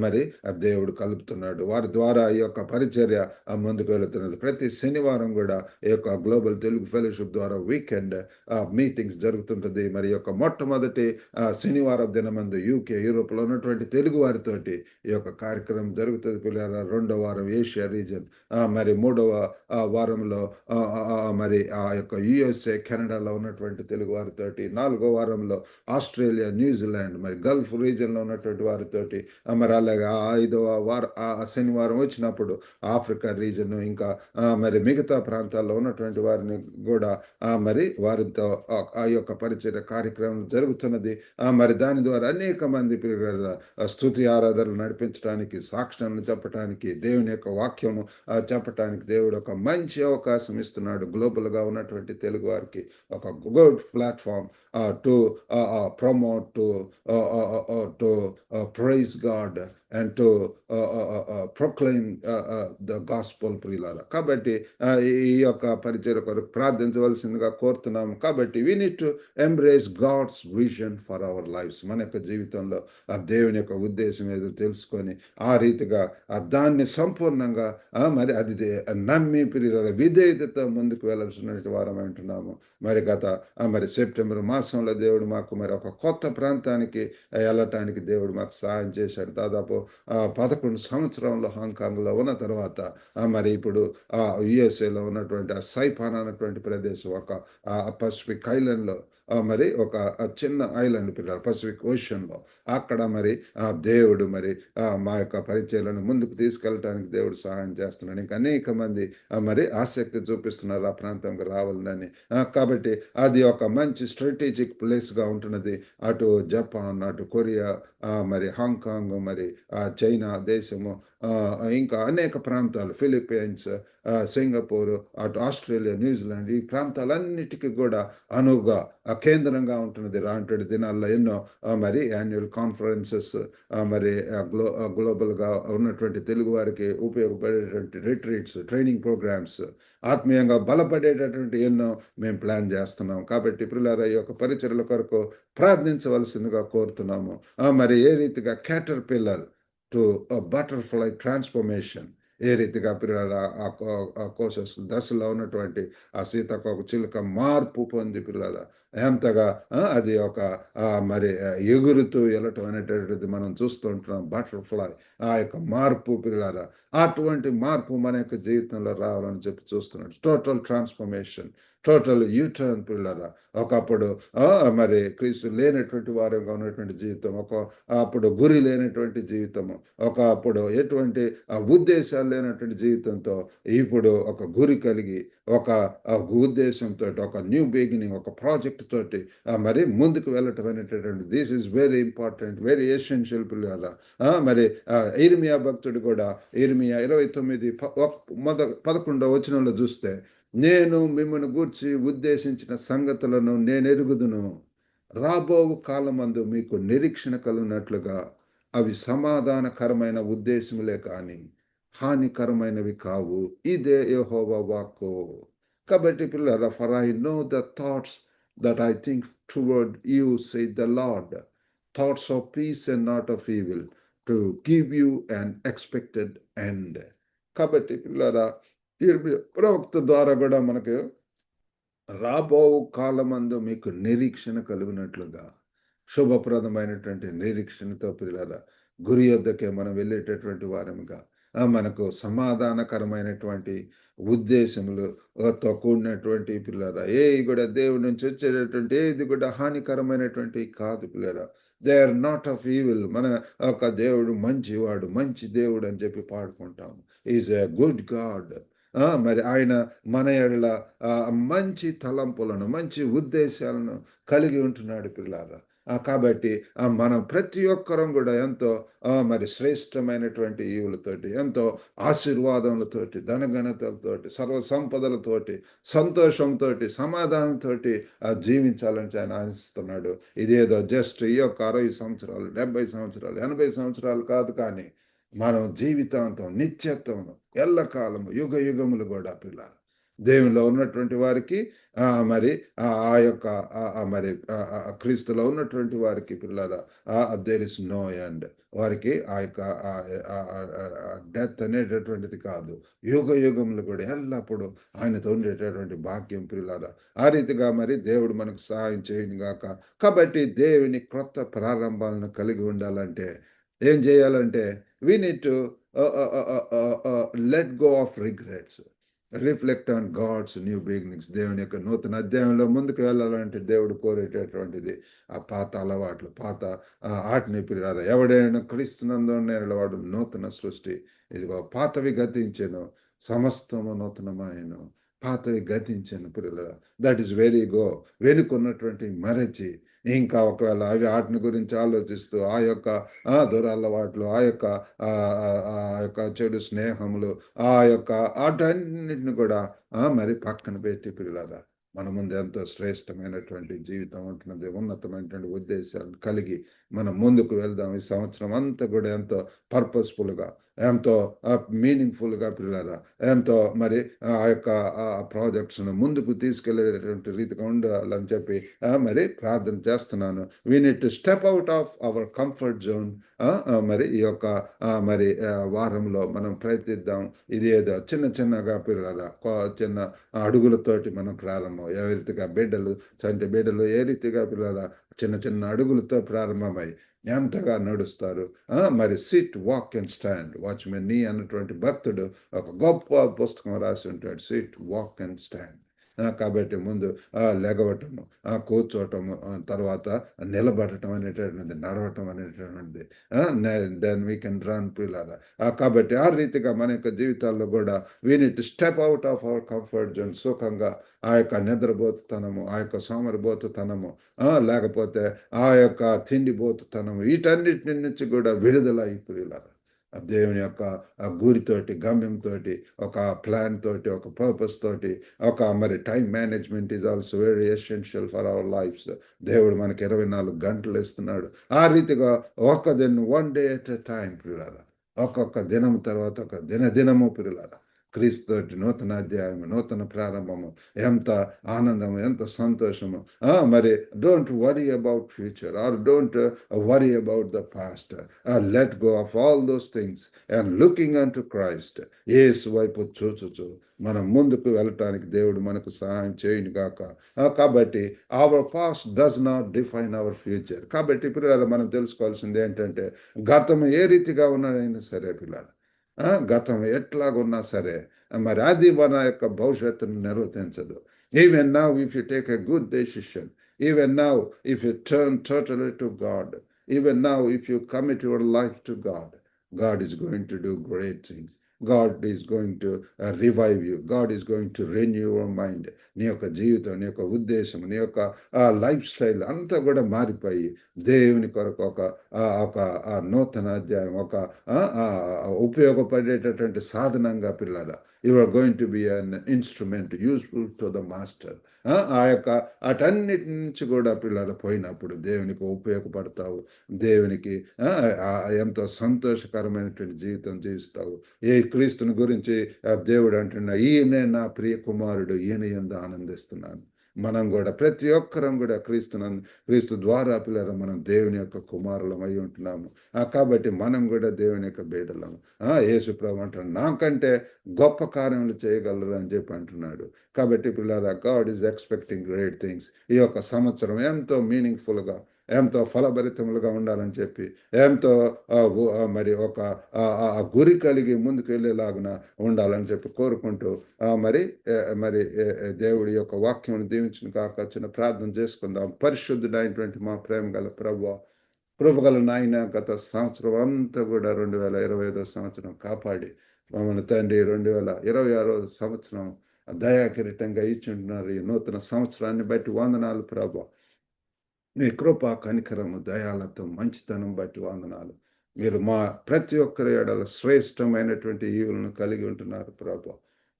మరి దేవుడు కలుపుతున్నాడు. వారి ద్వారా ఈ యొక్క పరిచర్య ముందుకు వెళుతున్నది. ప్రతి శనివారం గూడా ఈ యొక్క గ్లోబల్ తెలుగు ఫెలోషిప్ ద్వారా వీకెండ్ మీటింగ్స్ జరుగుతుంటది. మరి ఈ యొక్క మొట్టమొదటి శనివారం దినమందు యూకే, యూరోప్‌లో ఉన్నటువంటి తెలుగు వారితోటి ఈ యొక్క కార్యక్రమం జరుగుతది పిల్లారా. రెండో వారం ఏషియా రీజియన్, మరి మూడవ వారంలో మరి ఆ యొక్క యూఎస్ఏ, కెనడాలో ఉన్నటువంటి తెలుగు వారితోటి, నాలుగో వారంలో ఆస్ట్రేలియా, న్యూజిలాండ్, మరి గల్ఫ్ రీజియన్‌లో ఉన్నటువంటి వారితోటి, మరి అలాగే ఐదవ శనివారం వచ్చినప్పుడు ఆఫ్రికా రీజియన్, ఇంకా మరి మిగతా ప్రాంతాల్లో ఉన్నటువంటి వారిని గూడా మరి వారితో ఆ యొక్క పరిచర్య కార్యక్రమం జరుగుతున్నది. మరి దాని ద్వారా అనేక మంది పిల్లల స్తుతి ఆరాధనలు నడిపించడానికి, సాక్ష్యాలను చెప్పటానికి, దేవుని యొక్క వాక్యము చెప్పటానికి దేవుడు ఒక మంచి అవకాశం ఇస్తున్నాడు. గ్లోబల్‌గా ఉన్నటువంటి తెలుగు వారికి ఒక good platform to promote, to praise God and to proclaim the gospel ప్రియులారా. కాబట్టి ఈ యొక్క పరిచర్య కొరకు ప్రార్థించవలసిందిగా కోరుతున్నాము. కాబట్టి we need to embrace God's vision for our lifes. మన యొక్క జీవితంలో ఆ దేవుని యొక్క ఉద్దేశం ఏదో తెలుసుకొని ఆ రీతిగా దాన్ని సంపూర్ణంగా మరి అది నమ్మి ప్రియుల విధేయతతో ముందుకు వెళ్ళాల్సినటువంటి వారం అంటున్నాము. మరి గత మరి సెప్టెంబర్ మాసంలో దేవుడు మాకు మరి ఒక కొత్త ప్రాంతానికి వెళ్ళటానికి దేవుడు మాకు సహాయం చేశాడు. దాదాపు 11 సంవత్సరంలో హాంకాంగ్లో ఉన్న తర్వాత మరి ఇప్పుడు యుఎస్ఏలో ఉన్నటువంటి ఆ సైపాన్ అన్నటువంటి ప్రదేశం ఒక పసిఫిక్ ఐలాండ్లో, మరి ఒక చిన్న ఐలాండ్ పిల్లలు పసిఫిక్ ఓషన్‌లో అక్కడ మరి దేవుడు మరి మా యొక్క పరిచయాలను ముందుకు తీసుకెళ్ళటానికి దేవుడు సహాయం చేస్తున్నాడు. ఇంకా అనేక మంది మరి ఆసక్తి చూపిస్తున్నారు ఆ ప్రాంతంకి రావాలని. కాబట్టి అది ఒక మంచి స్ట్రాటజిక్ ప్లేస్‌గా ఉంటున్నది. అటు జపాన్, అటు కొరియా, మరి హాంకాంగ్, మరి చైనా దేశము, ఇంకా అనేక ప్రాంతాలు, ఫిలిప్పీన్స్, సింగపూర్, అటు ఆస్ట్రేలియా, న్యూజిలాండ్, ఈ ప్రాంతాలన్నిటికి కూడా అనువుగా కేంద్రంగా ఉంటున్నది. రానుటి దినాల్లో ఎన్నో మరి యాన్యువల్ కాన్ఫరెన్సెస్, మరి గ్లోబల్‌గా ఉన్నటువంటి తెలుగు వారికి ఉపయోగపడేటువంటి రిట్రీట్స్, ట్రైనింగ్ ప్రోగ్రామ్స్, ఆత్మీయంగా బలపడేటటువంటి ఎన్నో మేము ప్లాన్ చేస్తున్నాం. కాబట్టి ప్రియులారా ఈ యొక్క పరిచర్యల కొరకు ప్రార్థించవలసిందిగా కోరుతున్నాము. మరి ఏ రీతిగా క్యాటర్ పిల్లర్ టు బటర్‌ఫ్లై ట్రాన్స్‌ఫర్మేషన్, ఏ రీతిగా పిల్లల కోసెస్ దశలో ఉన్నటువంటి ఆ సీతాకోక చిలుక మార్పు పొంది పిల్లల ఎంతగా అది ఒక మరి ఎగురుతూ వెళ్ళటం అనేటటువంటిది మనం చూస్తూ ఉంటున్నాం. బటర్‌ఫ్లై ఆ యొక్క మార్పు పిల్లలారా, అటువంటి మార్పు మన యొక్క జీవితంలో రావాలని చెప్పి చూస్తున్నాడు. టోటల్ ట్రాన్స్‌ఫర్మేషన్, టోటల్ యూటర్న్ పిల్లలారా. ఒకప్పుడు మరి క్రీస్తు లేనటువంటి వారుగా ఉన్నటువంటి జీవితం, అప్పుడు గురి లేనటువంటి జీవితము, ఒకప్పుడు ఎటువంటి ఉద్దేశాలు లేనటువంటి జీవితంతో ఇప్పుడు ఒక గురి కలిగి, ఒక ఉద్దేశంతోటి, ఒక న్యూ బిగినింగ్, ఒక ప్రాజెక్ట్ తోటి మరి ముందుకు వెళ్ళటం అనేటటువంటి this is very important, very essential పిల్లల. మరి ఇర్మియా భక్తుడు కూడా ఇర్మియా 29 11వ వచనంలో చూస్తే, నేను మిమ్మల్ని గూర్చి ఉద్దేశించిన సంగతులను నేనెరుగుదును. రాబోవు కాలమందు మీకు నిరీక్షణ కలుగునట్లుగా అవి సమాధానకరమైన ఉద్దేశములే కాని హానికరమైనవి కావు. ఇదే యెహోవా వాక్కు. కాబట్టి పిల్లరా, for I know the thoughts that I think toward you saith the Lord, thoughts of peace and not of evil, to give you an expected end. కాబట్టి పిల్లరా, ఇర్మియా ప్రవక్త ద్వారా కూడా మనకు రాబోవు కాలమందు మీకు నిరీక్షణ కలుగునట్లుగా, శుభప్రదమైనటువంటి నిరీక్షణతో పిల్లల గురి యొద్దకే మనం వెళ్ళేటటువంటి వారముగా, మనకు సమాధానకరమైనటువంటి ఉద్దేశములు తో కూడినటువంటి పిల్లరా, ఏవి కూడా దేవుడి నుంచి వచ్చేటటువంటి ఏది కూడా హానికరమైనటువంటి కాదు పిల్లరా. They are not of evil. మన ఒక దేవుడు మంచివాడు, మంచి దేవుడు అని చెప్పి పాడుకుంటాం. Is a good God. మరి ఆయన మన ఎడల మంచి తలంపులను, మంచి ఉద్దేశాలను కలిగి ఉంటున్నాడు పిల్లారా. కాబట్టి మనం ప్రతి ఒక్కరం కూడా ఎంతో మరి శ్రేష్టమైనటువంటి ఈవులతోటి, ఎంతో ఆశీర్వాదములతోటి, ధనఘనతలతోటి, సర్వ సంపదలతోటి, సంతోషంతోటి, సమాధానంతోటి జీవించాలని ఆయన ఆశిస్తున్నాడు. ఇదేదో జస్ట్ ఈ యొక్క 60 సంవత్సరాలు, 70 సంవత్సరాలు, 80 సంవత్సరాలు కాదు, కానీ మనం జీవితాంతం, నిత్యత్వం, ఎల్లకాలము, యుగ యుగములు కూడా పిల్లలు దేవునిలో ఉన్నటువంటి వారికి మరి ఆ యొక్క మరి క్రీస్తులో ఉన్నటువంటి వారికి పిల్లల దేర్ ఇస్ నో ఎండ్. వారికి ఆ యొక్క డెత్ అనేటటువంటిది కాదు. యుగ యుగములు కూడా ఎల్లప్పుడూ ఆయనతో ఉండేటటువంటి భాగ్యం పిల్లల. ఆ రీతిగా మరి దేవుడు మనకు సహాయం చేయను గాక. కాబట్టి దేవుని క్రొత్త ప్రారంభాలను కలిగి ఉండాలంటే ఏం చేయాలంటే we need to let go of regrets. Reflect on God's new beginnings. దేవుని యొక్క నూతన అధ్యాయంలో ముందుకు వెళ్ళాలంటే దేవుడు కోరేటటువంటిది ఆ పాత అలవాట్లు, పాత ఆటిని పిల్లలు. ఎవడైనా క్రీస్తునందు వాడు నూతన సృష్టి. ఇదిగో పాతవి గతించెను, సమస్తము నూతనమాయెను. పాతవి గతించెను పిల్లల. That is very go. వెనుకున్నటువంటి మరచి ఇంకా ఒకవేళ అవి వాటిని గురించి ఆలోచిస్తూ ఆ యొక్క దురలవాట్లు, ఆ యొక్క చెడు స్నేహములు, ఆ యొక్క వాటన్నిటిని కూడా మరి పక్కన పెట్టి పిల్లలారా మన ముందు ఎంతో శ్రేష్టమైనటువంటి జీవితం ఉంటున్నది. ఉన్నతమైనటువంటి ఉద్దేశాలు కలిగి మనం ముందుకు వెళ్దాం. ఈ సంవత్సరం అంతా కూడా ఎంతో పర్పస్ఫుల్గా, ఎంతో మీనింగ్ఫుల్గా పిల్లలారా, ఎంతో మరి ఆ యొక్క ప్రాజెక్ట్స్ను ముందుకు తీసుకెళ్లేటటువంటి రీతిగా ఉండాలని చెప్పి మరి ప్రార్థన చేస్తున్నాను. We need to step out of our comfort zone. మరి ఈ యొక్క మరి వారంలో మనం ప్రయత్నిద్దాం. ఇది ఏదో చిన్న చిన్నగా పిల్లల చిన్న అడుగులతోటి మనం ప్రారంభం. ఏ రీతిగా బిడ్డలు చంటి బిడ్డలు ఏ రీతిగా పిల్లల చిన్న చిన్న అడుగులతో ప్రారంభమై ఎంతగా నడుస్తారు. మరి sit walk and stand. Watchman Nee అన్నటువంటి భక్తుడు ఒక గొప్ప పుస్తకం రాసి ఉంటాడు. Sit walk and stand. కాబట్టి ముందు లెగవటము, కూర్చోవటము, తర్వాత నిలబడటం అనేటటువంటిది, నడవటం అనేటటువంటిది. దెన్ వీ కెన్ రన్ పిల్లల. కాబట్టి ఆ రీతిగా మన యొక్క జీవితాల్లో కూడా we need to step out of our comfort zone. సుఖంగా ఆ యొక్క నిద్రబోతుతనము, ఆ యొక్క సోమరిబోతుతనము, లేకపోతే ఆ యొక్క తిండిబోతుతనము, వీటన్నిటి నుంచి కూడా విడుదల అయిపోయారు. దేవుని యొక్క గురితోటి, గమ్యంతోటి, ఒక ప్లాన్ తోటి, ఒక పర్పస్ తోటి, ఒక మరి time management is also very essential for our lifes. దేవుడు మనకి 24 గంటలు ఇస్తున్నాడు. ఆ రీతిగా one day at a time పిల్లలారా. ఒక్కొక్క దినం తర్వాత ఒక దినము పిల్లలారా. క్రీస్తుతోటి నూతన అధ్యాయము, నూతన ప్రారంభము, ఎంత ఆనందము, ఎంత సంతోషము. మరి don't worry about future or don't worry about the past. Let go of all those things and looking unto Christ. యేసు వైపు చూచుచు మనం ముందుకు వెళ్ళటానికి దేవుడు మనకు సహాయం చేయను గాక. కాబట్టి our past does not define our future. కాబట్టి పిల్లలు మనం తెలుసుకోవాల్సింది ఏంటంటే గతం ఏ రీతిగా ఉన్నదైనా సరే పిల్లలు, గతం ఎట్లాగున్నా సరే మరి అది మన యొక్క భవిష్యత్తును నిర్వర్తించదు. Even now if you take a good decision, even now if you turn totally to God, even now if you commit your life to God, God is going to do great things. God is going to revive you. God is going to renew your mind. నీ యొక్క జీవితం, నీ యొక్క ఉద్దేశం, నీ యొక్క life style అంతా కూడా మారిపోయి దేవుని కొరకు ఒక నూతన అధ్యాయం, ఒక ఉపయోగపడేటటువంటి సాధనంగా పిల్లల you are going to be an instrument useful to the master. ఆ యొక్క అటన్నిటి నుంచి కూడా పిల్లలు పోయినప్పుడు దేవునికి ఉపయోగపడతావు. దేవునికి ఎంతో సంతోషకరమైనటువంటి జీవితం జీవిస్తావు. ఏ క్రీస్తుని గురించి దేవుడు అంటున్నా, ఈయనే నా ప్రియ కుమారుడు, ఈయన యందు ఆనందిస్తున్నాను. మనం కూడా ప్రతి ఒక్కరం కూడా క్రీస్తు ద్వారా పిల్లలు మనం దేవుని యొక్క కుమారులం అయి ఉంటున్నాము. కాబట్టి మనం కూడా దేవుని యొక్క బిడ్డలము. యేసు ప్రభు అంటున్నాడు, నాకంటే గొప్ప కార్యములు చేయగలరు అని చెప్పి అంటున్నాడు. కాబట్టి పిల్లల God is expecting great things. ఈ యొక్క సంవత్సరం ఎంతో మీనింగ్ఫుల్గా, ఎంతో ఫలభరితములుగా ఉండాలని చెప్పి, ఎంతో మరి ఒక గురి కలిగి ముందుకు వెళ్ళేలాగున ఉండాలని చెప్పి కోరుకుంటూ మరి దేవుడి యొక్క వాక్యం దీవించిన కాక చిన్న ప్రార్థన చేసుకుందాం. పరిశుద్ధుడైనటువంటి మా ప్రేమ గల ప్రభువా, కృపగల నాయన, గత సంవత్సరం అంతా కూడా 2025 సంవత్సరం కాపాడి మమ్మల్ని తండ్రి 2026 సంవత్సరం దయాకిరీటంగా ఇచ్చింటున్నారు. ఈ నూతన సంవత్సరాన్ని బట్టి వందనాలు ప్రభువా. మీ కృప, కనికరము, దయాలతో, మంచితనం బట్టి వందనాలు. మీరు మా ప్రతి ఒక్కరి ఎడల శ్రేష్టమైనటువంటి ఈవులను కలిగి ఉంటున్నారు ప్రభు.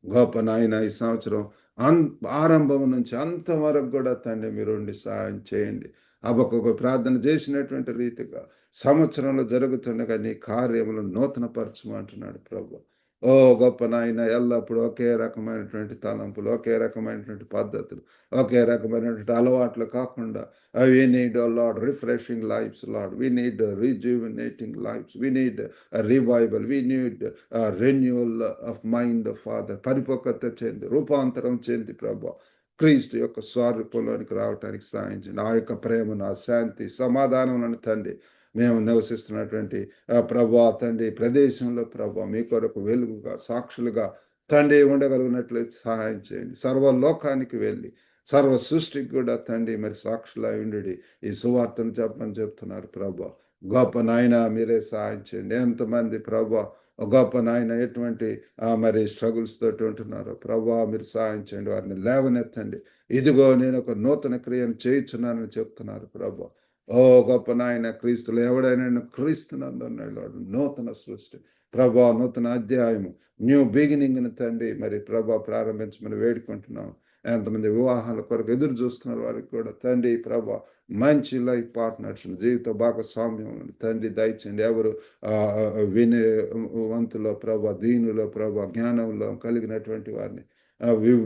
గొప్ప నాయన, ఈ సంవత్సరం ఆరంభం నుంచి అంతవరకు కూడా తండ్రి మీరు ఉండి సహాయం చేయండి. హబక్కూకు ప్రార్థన చేసినటువంటి రీతిగా సంవత్సరంలో జరుగుతుండగా నీ కార్యములను నూతనపరచమంటున్నాడు ప్రభు. ఓ గొప్ప నాయన, ఎల్లప్పుడూ ఒకే రకమైనటువంటి తలంపులు, ఒకే రకమైనటువంటి పద్ధతులు, ఒకే రకమైనటువంటి అలవాట్లు కాకుండా we need, oh Lord, refreshing lives, Lord. We need rejuvenating lives. We need a revival. We need a renewal of mind, Father. పరిపక్వత చెంది, రూపాంతరం చెంది ప్రభు క్రీస్తు యొక్క స్వరూపంలోనికి రావటానికి సాధించండి. ఆ యొక్క ప్రేమను, ఆ శాంతి, సమాధానం తండ్రి మేము నివసిస్తున్నటువంటి ప్రభా తండ్రి ప్రదేశంలో ప్రభా మీ కొరకు వెలుగుగా, సాక్షులుగా తండ్రి ఉండగలిగినట్లు సహాయం చేయండి. సర్వలోకానికి వెళ్ళి సర్వ సృష్టికి కూడా తండ్రి మరి సాక్షులై ఉండి ఈ సువార్తను చెప్పమని చెప్తున్నారు ప్రభా. గొప్ప నాయన మీరే సహాయం చేయండి. ఎంతమంది ప్రభా గొప్ప నాయన ఎటువంటి మరి స్ట్రగుల్స్ తోటి ఉంటున్నారో ప్రభా మీరు సహాయం చేయండి, వారిని లేవనెత్తండి. ఇదిగో నేను ఒక నూతన క్రియను చేయించున్నానని చెప్తున్నారు ప్రభా. ఓ గొప్ప నాయన, క్రీస్తులు ఎవడైనా క్రీస్తునందున్నాడు నూతన సృష్టి ప్రభా, నూతన అధ్యాయము, న్యూ బిగినింగ్ తండ్రి మరి ప్రభా ప్రారంభించమని వేడుకుంటున్నాం. ఎంతమంది వివాహాల కొరకు ఎదురు చూస్తున్నారు వారికి కూడా తండ్రి ప్రభా మంచి లైఫ్ పార్ట్నర్స్, జీవిత భాగస్వామ్యం తండ్రి దయచండి. ఎవరు వినే వంతులో ప్రభా, దీనిలో ప్రభా, జ్ఞానంలో కలిగినటువంటి వారిని,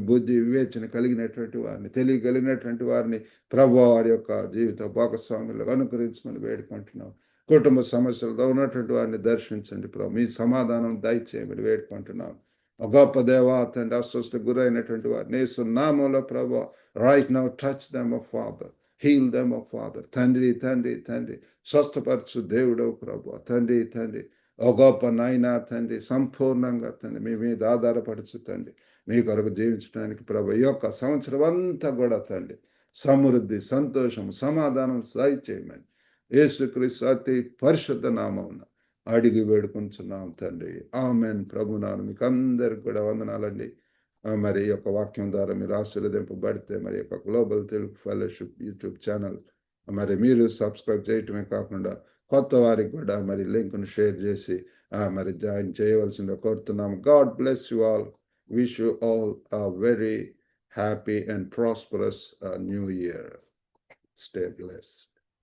బుద్ధి వివేచన కలిగినటువంటి వారిని, తెలియగలిగినటువంటి వారిని ప్రభు వారి యొక్క జీవిత భాగస్వాములు అనుకరించమని వేడుకుంటున్నాం. కుటుంబ సమస్యలతో ఉన్నటువంటి వారిని దర్శించండి ప్రభు, మీ సమాధానం దయచేయమని వేడుకుంటున్నాం. గొప్ప దేవా తండ్రి, అస్వస్థ గురైనటువంటి వారిని యేసు నామములో ప్రభు right now touch them of Father, heal them of Father. తండ్రి తండ్రి తండ్రి స్వస్థపరచు దేవుడవు ప్రభు తండ్రి తండ్రి. ఓ గొప్ప నాయన తండ్రి, సంపూర్ణంగా తండ్రి మీ మీద ఆధారపరచు తండ్రి, మీ కొరకు జీవించడానికి ప్రభు ఈ యొక్క సంవత్సరం అంతా కూడా తండ్రి సమృద్ధి, సంతోషం, సమాధానం దయచేయమని యేసుక్రీస్తు అతి పరిశుద్ధ నామమున అడిగి వేడుకుంటున్నాం తండ్రి. ఆమెన్. ప్రభునాను మీకు అందరికి కూడా వందనాలండి. మరి ఈ యొక్క వాక్యం ద్వారా మీరు ఆశీర్వదింపబడితే మరి యొక్క global Telugu fellowship YouTube channel మరి మీరు సబ్స్క్రైబ్ చేయటమే కాకుండా కొత్త వారికి కూడా మరి లింక్ను షేర్ చేసి మరి జాయిన్ చేయవలసిందిగా కోరుతున్నాం. God bless you all. Wish you all a very happy and prosperous new year. Stay blessed.